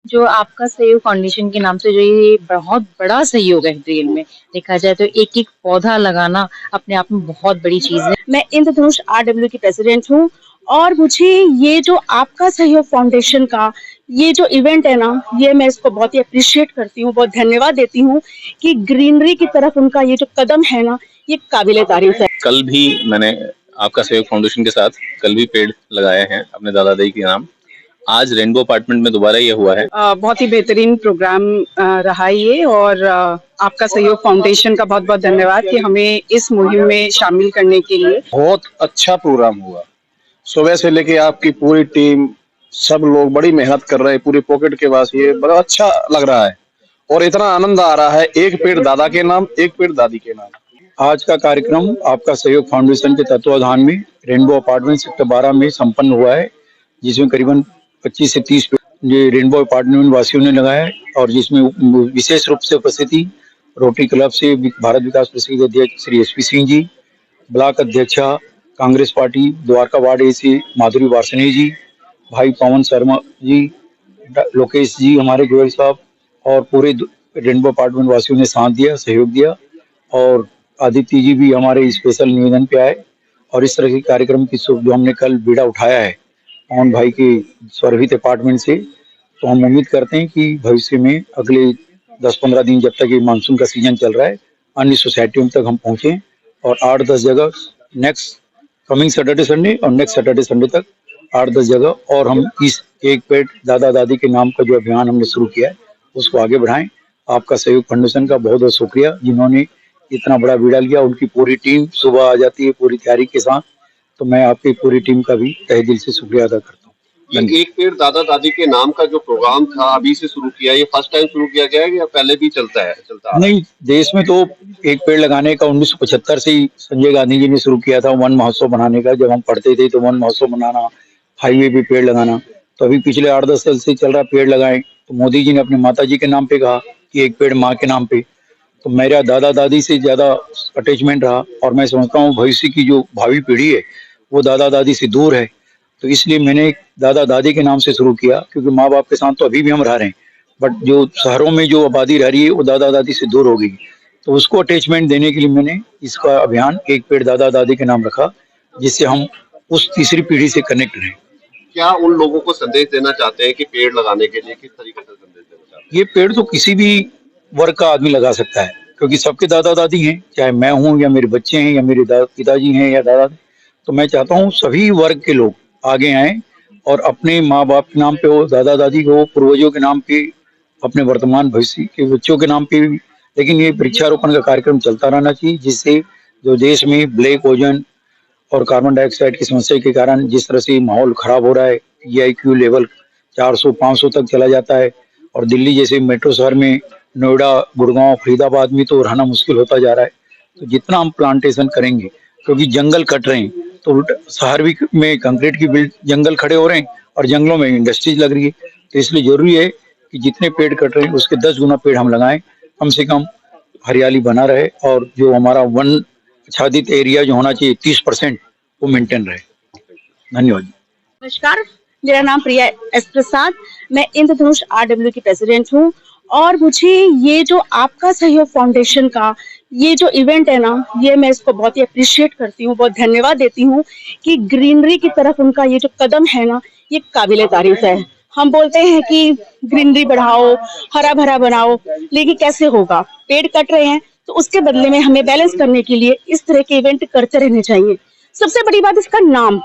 जो आपका सहयोग फाउंडेशन के नाम से जो ये बहुत बड़ा सहयोग है ड्रील में, देखा जाए तो एक-एक पौधा लगाना अपने आप में बहुत बड़ी चीज़ है। मैं इंद्रधनुष आरडब्ल्यू की प्रेसिडेंट हूँ और मुझे ये जो आपका सहयोग फाउंडेशन का ये जो इवेंट है ना, ये मैं इसको बहुत ही अप्रिशिएट करती हूँ, बहुत धन्यवाद देती हूँ कि ग्रीनरी की तरफ उनका ये जो कदम है ना, ये काबिले तारीफ है। कल भी मैंने आपका सहयोग फाउंडेशन के साथ कल भी पेड़ लगाए हैं अपने दादा दादी के नाम। आज रेनबो अपार्टमेंट में दोबारा ये हुआ है। बहुत ही बेहतरीन प्रोग्राम रहा ये और आपका सहयोग फाउंडेशन का बहुत बहुत धन्यवाद कि हमें इस मुहिम में शामिल करने के लिए। बहुत अच्छा प्रोग्राम हुआ। सुबह से लेके आपकी पूरी टीम सब लोग बड़ी मेहनत कर रहे हैं, पूरी पॉकेट के पास ये बड़ा अच्छा लग रहा है और इतना आनंद आ रहा है। एक पेड़ दादा के नाम, एक पेड़ दादी के नाम। आज का कार्यक्रम आपका सहयोग फाउंडेशन के तत्वाधान में रेनबो अपार्टमेंट सेक्टर 12 में संपन्न हुआ है, जिसमें करीबन 25 से 30 पेड़ ये रेनबो अपार्टमेंट वासियों ने लगाया है और जिसमें विशेष रूप से उपस्थिति रोटरी क्लब से भारत विकास परिषद अध्यक्ष श्री SP सिंह जी, ब्लॉक अध्यक्षा Congress party Dwarka ward AC माधुरी वार्षणेय जी, भाई पवन शर्मा जी, लोकेश जी हमारे गोयल साहब और पूरे रेनबो अपार्टमेंट वासियों ने साथ दिया, सहयोग दिया और आदित्य जी भी हमारे स्पेशल निवेदन पे आए और इस तरह के कार्यक्रम की जो हमने कल बीड़ा उठाया है पवन भाई के स्वरभित अपार्टमेंट से, तो हम उम्मीद करते हैं कि भविष्य में अगले 10-15 दिन जब तक ये मानसून का सीजन चल रहा है अन्य सोसाइटियों तक हम पहुंचे और 8-10 जगह नेक्स्ट कमिंग सैटरडे संडे और नेक्स्ट सैटरडे संडे तक 8-10 जगह और हम इस एक पेड़ दादा दादी के नाम का जो अभियान हमने शुरू किया है उसको आगे बढ़ाएं। आपका सहयोग फाउंडेशन का बहुत बहुत शुक्रिया जिन्होंने इतना बड़ा बीड़ा लिया। उनकी पूरी टीम सुबह आ जाती है पूरी तैयारी के साथ, तो मैं आपकी पूरी टीम का भी तहे दिल से शुक्रिया अदा करता हूँ। ये एक पेड़ दादा दादी के नाम का जो प्रोग्राम था अभी से शुरू किया, ये फर्स्ट टाइम शुरू किया गया है या पहले भी चलता है? नहीं, देश में तो एक पेड़ लगाने का 1975 से ही संजय गांधी जी ने शुरू किया था वन महोत्सव बनाने का। जब हम पढ़ते थे तो वन महोत्सव बनाना, हाईवे पे पेड़ लगाना, तो अभी पिछले 8-10 साल से चल रहा पेड़ लगाएं। तो मोदी जी ने अपने माता जी के नाम पे कहा कि एक पेड़ माँ के नाम पे, तो मेरा दादा दादी से ज्यादा अटैचमेंट रहा और मैं समझता हूँ भविष्य की जो भावी पीढ़ी है वो दादा दादी से दूर है, तो इसलिए मैंने दादा दादी के नाम से शुरू किया क्योंकि माँ बाप के साथ तो अभी भी हम रह रहे हैं, बट जो शहरों में जो आबादी रह रही है वो दादा दादी से दूर हो गई, तो उसको अटैचमेंट देने के लिए मैंने इसका अभियान एक पेड़ दादा दादी के नाम रखा, जिससे हम उस तीसरी पीढ़ी से कनेक्ट रहें। क्या उन लोगों को संदेश देना चाहते हैं कि पेड़ लगाने के लिए किस तरीके से संदेश देना चाहते हैं? ये पेड़ तो किसी भी वर्ग का आदमी लगा सकता है क्योंकि सबके दादा दादी हैं, चाहे मैं हूँ या मेरे बच्चे हैं या मेरे पिताजी हैं या दादा, तो मैं चाहता हूँ सभी वर्ग के लोग आगे आए और अपने माँ बाप के नाम पे हो, दादा दादी को, पूर्वजों के नाम पे, अपने वर्तमान भविष्य के बच्चों के नाम पे, लेकिन ये वृक्षारोपण का कार्यक्रम चलता रहना चाहिए, जिससे जो देश में ब्लैक ओजोन और कार्बन डाइऑक्साइड की समस्या के कारण जिस तरह से माहौल खराब हो रहा है, EIQ लेवल 400-500 तक चला जाता है और दिल्ली जैसे मेट्रो शहर में, नोएडा, गुड़गांव, फरीदाबाद में तो रहना मुश्किल होता जा रहा है। तो जितना हम प्लांटेशन करेंगे, क्योंकि जंगल कट रहे हैं, तो शहर भी में कंक्रीट की जंगल खड़े हो रहे हैं और जंगलों में इंडस्ट्रीज लग रही है, तो इसलिए जरूरी है कि जितने पेड़ कट रहे हैं उसके 10 गुना पेड़ हम लगाएं, कम से कम हरियाली बना रहे और जो हमारा वन आच्छादित एरिया जो होना चाहिए 30% वो मेंटेन रहे। धन्यवाद। नमस्कार, मेरा नाम प्रिया S प्रसाद, मैं इंद्रधनुष आरडब्ल्यू की प्रेसिडेंट हूँ और मुझे ये जो आपका सहयोग फाउंडेशन का ये जो इवेंट है ना, ये मैं इसको बहुत ही अप्रिशिएट करती हूँ, बहुत धन्यवाद देती हूँ कि ग्रीनरी की तरफ उनका ये जो कदम है ना, ये काबिले तारीफ है। हम बोलते हैं कि ग्रीनरी बढ़ाओ, हरा भरा बनाओ, लेकिन कैसे होगा? पेड़ कट रहे हैं तो उसके बदले में हमें बैलेंस करने के लिए इस तरह के इवेंट करते रहने चाहिए। सबसे बड़ी बात इसका नाम,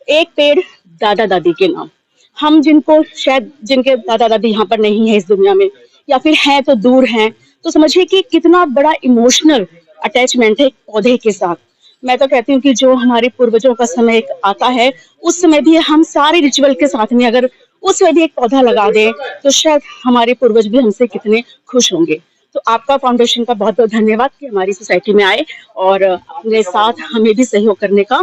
एक पेड़ दादा दादी के नाम। हम जिनको शायद जिनके दादा दादी यहाँ पर नहीं है इस दुनिया में या फिर हैं तो दूर हैं, तो समझिए कि कितना बड़ा इमोशनल अटैचमेंट है एक पौधे के साथ। मैं तो कहती हूँ कि जो हमारे पूर्वजों का समय एक आता है, उस समय भी हम सारे रिचुअल के साथ में अगर उस समय भी एक पौधा लगा दें तो शायद हमारे पूर्वज भी हमसे कितने खुश होंगे। तो आपका फाउंडेशन का बहुत बहुत धन्यवाद कि हमारी सोसाइटी में आए और अपने साथ हमें भी सहयोग करने का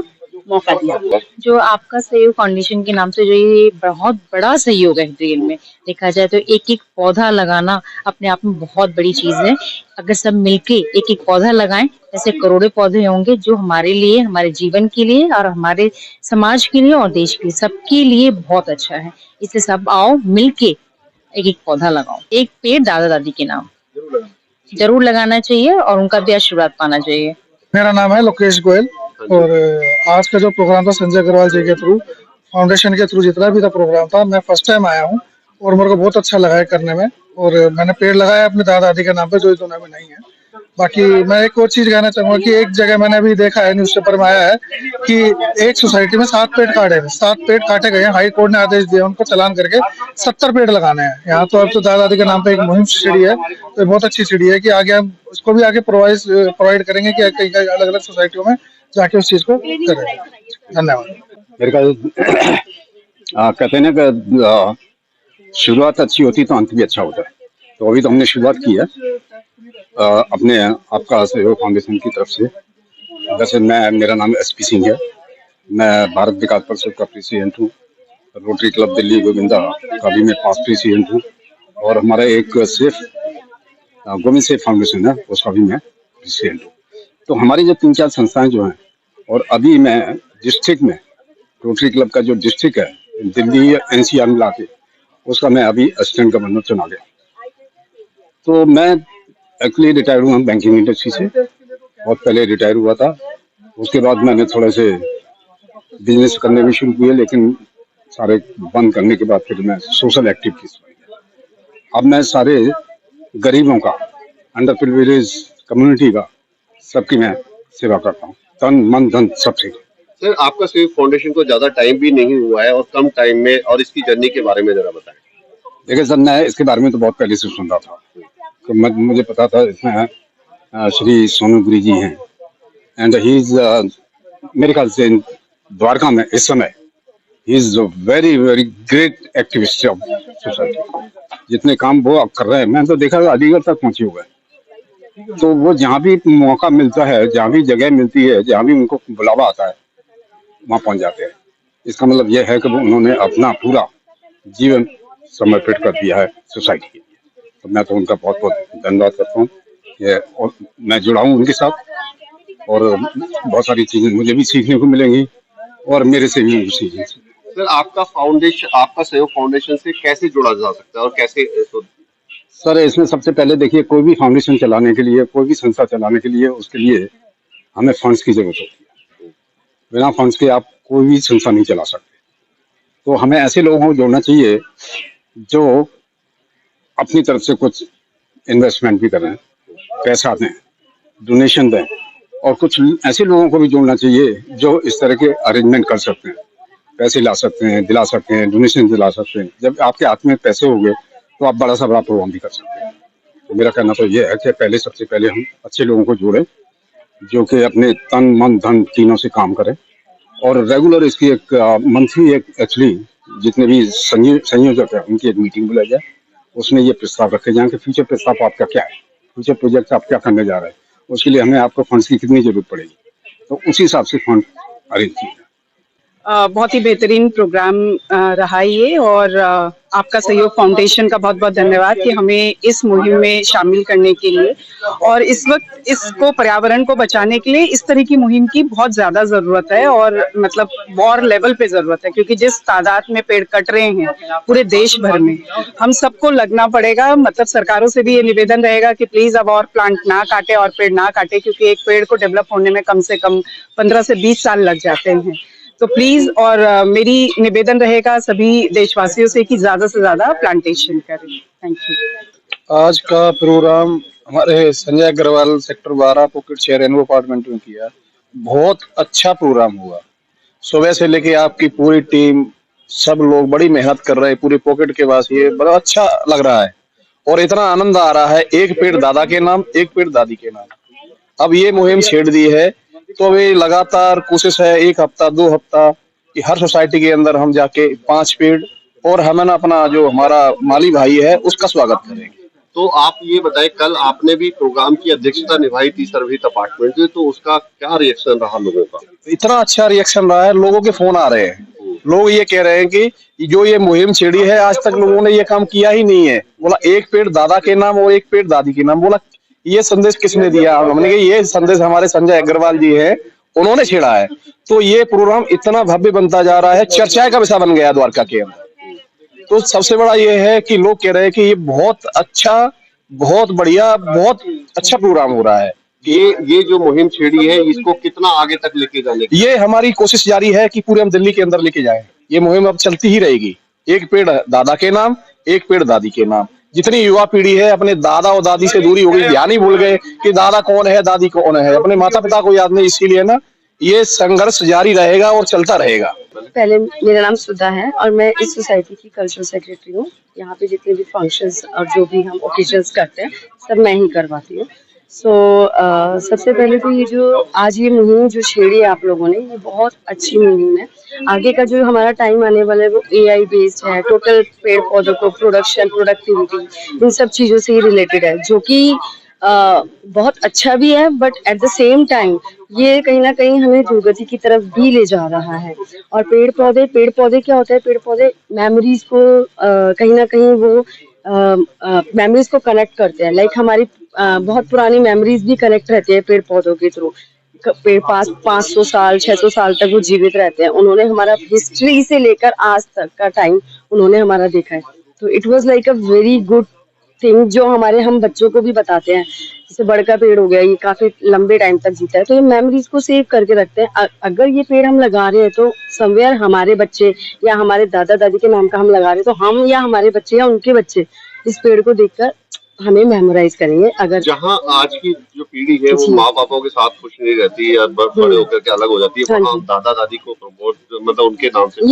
मौका दिया। जो आपका सहयोग फाउंडेशन के नाम से जो ये बहुत बड़ा सहयोग है ड्रील में, देखा जाए तो एक-एक पौधा लगाना अपने आप में बहुत बड़ी चीज़ है। अगर सब मिलके एक-एक पौधा लगाएं, ऐसे करोड़ों पौधे होंगे जो हमारे लिए, हमारे जीवन के लिए और हमारे समाज के लिए और देश के लिए, सबके लिए बहुत अच्छा है। इसलिए सब आओ मिलके एक एक पौधा लगाओ, एक पेड़ दादा दादी के नाम जरूर लगाना चाहिए और उनका भी आशीर्वाद पाना चाहिए। मेरा नाम है लोकेश गोयल और आज का जो प्रोग्राम था संजय अग्रवाल जी के थ्रू, फाउंडेशन के थ्रू जितना भी था प्रोग्राम था, मैं फर्स्ट टाइम आया हूँ और मेरे को बहुत अच्छा लगा है करने में। और मैंने पेड़ लगाया अपने दादा दादी के नाम पे, जो इस दुनिया में नहीं है। बाकी मैं एक और चीज कहना चाहूंगा कि एक जगह मैंने अभी देखा है, न्यूज़पेपर में आया है कि एक सोसाइटी में 7 पेड़ काटे गए हैं। हाई कोर्ट ने आदेश दिया उनको चालान करके 70 पेड़ लगाने हैं। यहाँ तो अब तो दादा दादी के नाम पे एक मुहिम छिड़ी है, तो बहुत अच्छी छिड़ी है कि आगे हम उसको भी आगे प्रोवाइड करेंगे कि कई कई अलग अलग सोसाइटियों में जाके उस चीज को करें। धन्यवाद। मेरे ख्याल कहते हैं ना कि शुरुआत अच्छी होती तो अंत भी अच्छा होता है। तो अभी तो हमने शुरुआत की है अपने आपका सहयोग फाउंडेशन की तरफ से। वैसे मेरा नाम SP सिंह है, मैं भारत विकास परिषद का प्रेसिडेंट हूँ। रोटरी क्लब दिल्ली गोविंदा का भी मैं पास्ट प्रेसिडेंट हूँ और हमारा एक गोविंद सेफ फाउंडेशन है, उसका भी मैं प्रेसिडेंट हूँ। तो हमारी जो 3-4 संस्थाएं जो हैं, और अभी मैं डिस्ट्रिक्ट में रोटरी क्लब का जो डिस्ट्रिक्ट है दिल्ली NCR मिला के, उसका मैं अभी असिस्टेंट गवर्नर चुना गया। तो मैं एक्चुअली रिटायर्ड हुआ बैंकिंग इंडस्ट्री से, बहुत पहले रिटायर हुआ था। उसके बाद मैंने थोड़े से बिजनेस करने भी शुरू किए, लेकिन सारे बंद करने के बाद फिर मैं सोशल एक्टिविटीज में गया। अब मैं सारे गरीबों का, अंडर प्रिविलेज कम्युनिटी का, सबकी मैं सेवा करता हूँ, तन मन धन सबसे। सर, आपका सिविक फाउंडेशन को ज्यादा टाइम भी नहीं हुआ है और कम टाइम में, और इसकी जर्नी के बारे में जरा बताएं। देखिए सर, मैं इसके बारे में तो बहुत पहले से सुन रहा था, तो मुझे पता था इसमें श्री सोनू गिरी जी हैं, एंड ही इज मेरे ख्याल से द्वारका में इस समय he is very very great activist of society. जितने काम वो कर रहे हैं, मैंने तो देखा अलीगढ़ तक पहुंचे हुए हैं। तो वो जहाँ भी मौका मिलता है, जहाँ भी जगह मिलती है, जहाँ भी उनको बुलावा आता है, वहाँ पहुंच जाते हैं। इसका मतलब यह है कि वो उन्होंने अपना पूरा जीवन समर्पित कर दिया है सोसाइटी के लिए। तो मैं तो उनका बहुत बहुत धन्यवाद करता हूँ। और मैं जुड़ा हूँ उनके साथ और बहुत सारी चीजें मुझे भी सीखने को मिलेंगी और मेरे से भी सीखेंगे। सर, आपका सहयोग फाउंडेशन से कैसे जुड़ा जा सकता है और कैसे सर, इसमें सबसे पहले देखिए, कोई भी फाउंडेशन चलाने के लिए, कोई भी संस्था चलाने के लिए, उसके लिए हमें फंड्स की जरूरत होती है। बिना फंड्स के आप कोई भी संस्था नहीं चला सकते। तो हमें ऐसे लोगों को जोड़ना चाहिए जो अपनी तरफ से कुछ इन्वेस्टमेंट भी करें, पैसा दें, डोनेशन दें, और कुछ ऐसे लोगों को भी जोड़ना चाहिए जो इस तरह के अरेंजमेंट कर सकते हैं, पैसे ला सकते हैं, दिला सकते हैं, डोनेशन दिला सकते हैं। जब आपके हाथ में पैसे होंगे तो आप बड़ा सा बड़ा प्रोग्राम भी कर सकते हैं। तो मेरा कहना तो ये है कि सबसे पहले हम अच्छे लोगों को जोड़ें जो कि अपने तन मन धन तीनों से काम करें, और रेगुलर इसकी एक मंथली एक एक्चुअली जितने भी संयोजक है उनकी एक मीटिंग बुलाई जाए, उसमें ये प्रस्ताव रखे जाए कि फ्यूचर प्रस्ताव आपका क्या है, फ्यूचर प्रोजेक्ट आप क्या करने जा रहे हैं, उसके लिए हमें आपको फंड्स की कितनी जरूरत पड़ेगी, तो उसी हिसाब से फंड अरेंज किया जाए। बहुत ही बेहतरीन प्रोग्राम रहा ये, और आपका सहयोग फाउंडेशन का बहुत बहुत धन्यवाद कि हमें इस मुहिम में शामिल करने के लिए। और इस वक्त इसको, पर्यावरण को बचाने के लिए इस तरह की मुहिम की बहुत ज्यादा जरूरत है, और मतलब वॉर लेवल पे जरूरत है, क्योंकि जिस तादाद में पेड़ कट रहे हैं पूरे देश भर में, हम सबको लगना पड़ेगा। मतलब सरकारों से भी ये निवेदन रहेगा कि प्लीज अब और प्लांट ना काटे और पेड़ ना काटे, क्योंकि एक पेड़ को डेवलप होने में कम से कम 15 से 20 साल लग जाते हैं। तो प्लीज, और मेरी निवेदन रहेगा सभी देशवासियों से कि ज्यादा से ज्यादा प्लांटेशन करें। Thank you. आज का प्रोग्राम हमारे Sanjay Agarwal sector 12 pocket share rainbow apartment में किया। बहुत अच्छा प्रोग्राम हुआ। सुबह से लेके आपकी पूरी टीम, सब लोग बड़ी मेहनत कर रहे हैं पूरे पॉकेट के पास। ये बड़ा अच्छा लग रहा है और इतना आनंद आ रहा है। एक पेड़ दादा के नाम, एक पेड़ दादी के नाम। अब ये मुहिम छेड़ दी है, तो अभी लगातार कोशिश है 1 हफ्ता 2 हफ्ता कि हर सोसाइटी के अंदर हम जाके 5 पेड़, और हमें ना अपना जो हमारा माली भाई है उसका स्वागत करेंगे। तो आप ये बताएं, कल आपने भी प्रोग्राम की अध्यक्षता निभाई थी सर्विस अपार्टमेंट में, तो उसका क्या रिएक्शन रहा लोगों का? इतना अच्छा रिएक्शन रहा है, लोगों के फोन आ रहे हैं। लोग ये कह रहे हैं कि जो ये मुहिम छेड़ी है, आज तक लोगों ने ये काम किया ही नहीं है। बोला एक पेड़ दादा के नाम और एक पेड़ दादी के नाम। बोला ये संदेश किसने दिया? हमने कहा ये संदेश हमारे संजय अग्रवाल जी हैं, उन्होंने छेड़ा है। तो ये प्रोग्राम इतना भव्य बनता जा रहा है, चर्चा का विषय बन गया द्वारका के अंदर। तो सबसे बड़ा ये है कि लोग कह रहे हैं कि ये बहुत अच्छा, बहुत बढ़िया, बहुत अच्छा प्रोग्राम हो रहा है। ये जो मुहिम छेड़ी है इसको कितना आगे तक लेके जाने की? ये हमारी कोशिश जारी है कि पूरे हम दिल्ली के अंदर लेके जाएं। ये मुहिम अब चलती ही रहेगी। एक पेड़ दादा के नाम, एक पेड़ दादी के नाम। जितनी युवा पीढ़ी है अपने दादा और दादी से दूरी हो गई, ध्यान ही भूल गए कि दादा कौन है, दादी कौन है, अपने माता पिता को याद नहीं। इसीलिए ना ये संघर्ष जारी रहेगा और चलता रहेगा। पहले मेरा नाम सुधा है और मैं इस सोसाइटी की कल्चरल सेक्रेटरी हूँ। यहाँ पे जितने भी फंक्शंस और जो भी हम ओकेजन्स करते हैं सब मैं ही करवाती हूँ। सबसे पहले तो ये जो आज ये मुहिम जो छेड़ी है आप लोगों ने, ये बहुत अच्छी मुहिम है। आगे का जो हमारा टाइम आने वाला है वो AI बेस्ड है। टोटल पेड़ पौधों को प्रोडक्शन, प्रोडक्टिविटी, इन सब चीज़ों से ही रिलेटेड है, जो कि बहुत अच्छा भी है, but at the same time ये कहीं ना कहीं हमें दुर्गति की तरफ भी ले जा रहा है। और पेड़ पौधे क्या होता है, पेड़ पौधे मेमोरीज को कहीं ना कहीं वो मेमोरीज को कनेक्ट करते हैं। लाइक हमारी बहुत पुरानी मेमोरीज भी कनेक्ट रहती है पेड़ पौधों के थ्रू। पेड़ 500 साल 600 साल तक वो जीवित रहते हैं। उन्होंने हमारा हिस्ट्री से लेकर आज तक का टाइम उन्होंने हमारा देखा है। तो it was like a very good thing जो हम बच्चों को भी बताते हैं। जैसे बड़ का पेड़ हो गया, ये काफी लंबे टाइम तक जीता है, तो ये मेमोरीज को सेव करके रखते हैं। अगर ये पेड़ हम लगा रहे हैं तो समवेयर हमारे बच्चे या हमारे दादा दादी के नाम का हम लगा रहे हैं, तो हम या हमारे बच्चे या उनके बच्चे इस पेड़ को देखकर हमें मेमोराइज करेंगे। अगर जहाँ आज की जो पीढ़ी है वो माँ बापों के साथ खुश नहीं रहती या बड़े होकर के अलग हो जाती है, वहाँ दादा दादी को प्रमोट मतलब उनके नाम से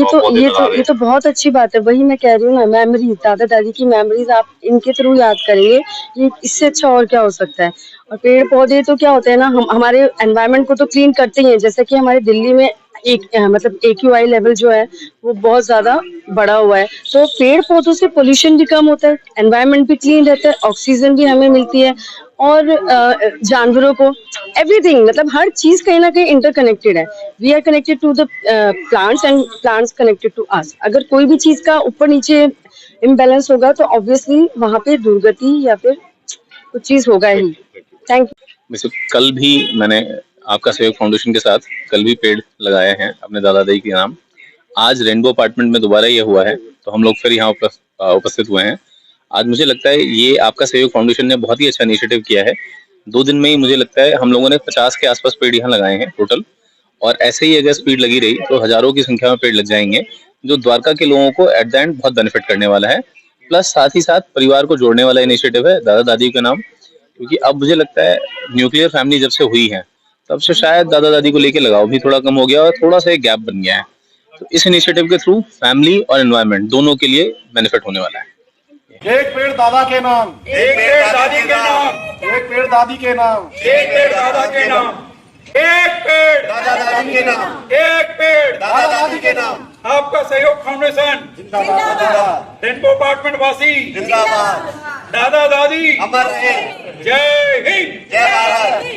ये तो बहुत अच्छी बात है। वही मैं कह रही हूँ ना, मेमोरीज, दादा दादी की मेमोरीज आप इनके थ्रू याद करेंगे, ये इससे अच्छा और क्या हो सकता है। और पेड़ पौधे तो क्या होते हैं ना, हम हमारे एनवायरनमेंट को तो क्लीन करते ही हैं। जैसे कि हमारे दिल्ली में मतलब AQI लेवल जो है वो बहुत ज्यादा बढ़ा हुआ है, तो पेड़ पौधों से पोल्यूशन भी कम होता है, एनवायरनमेंट भी क्लीन रहता है, ऑक्सीजन भी हमें मिलती है, और जानवरों को एवरीथिंग, मतलब हर चीज कहीं ना कहीं इंटरकनेक्टेड है। We are connected to the plants and plants connected to us. अगर कोई भी चीज का ऊपर नीचे इम्बैलेंस होगा तो ऑब्वियसली वहां पे दुर्गति या फिर कुछ चीज होगा ही। थैंक वैसे कल भी मैंने आपका सहयोग फाउंडेशन के साथ कल भी पेड़ लगाए हैं अपने दादा दादी के नाम। आज रेनबो अपार्टमेंट में दोबारा ये हुआ है, तो हम लोग फिर यहाँ उपस्थित हुए हैं। आज मुझे लगता है ये आपका सहयोग फाउंडेशन ने बहुत ही अच्छा इनिशिएटिव किया है। 2 दिन में ही मुझे लगता है हम लोगों ने 50 के आसपास पेड़ यहाँ लगाए हैं टोटल, और ऐसे ही अगर स्पीड लगी रही तो हजारों की संख्या में पेड़ लग जाएंगे, जो द्वारका के लोगों को एट द एंड बहुत बेनिफिट करने वाला है। प्लस साथ ही साथ परिवार को जोड़ने वाला इनिशिएटिव है दादा दादी के नाम, क्योंकि अब मुझे लगता है न्यूक्लियर फैमिली जब से हुई है तब से शायद दादा दादी को लेके लगाव भी थोड़ा कम हो गया और थोड़ा सा एक गैप बन गया है। तो इस इनिशिएटिव के थ्रू फैमिली और एनवायरनमेंट दोनों के लिए बेनिफिट होने वाला है। एक पेड़ दादा के नाम, एक पेड़ दादी के नाम, एक पेड़ दादी के नाम, एक पेड़ दादा के नाम, एक पेड़ दादा दादी के नाम, एक पेड़ दादा दादी के नाम। आपका सहयोग फाउंडेशन जिंदाबाद, रेनबो अपार्टमेंट वासी जिंदाबाद, दादा दादी अमर रहे। जय हिंद, जय भारत।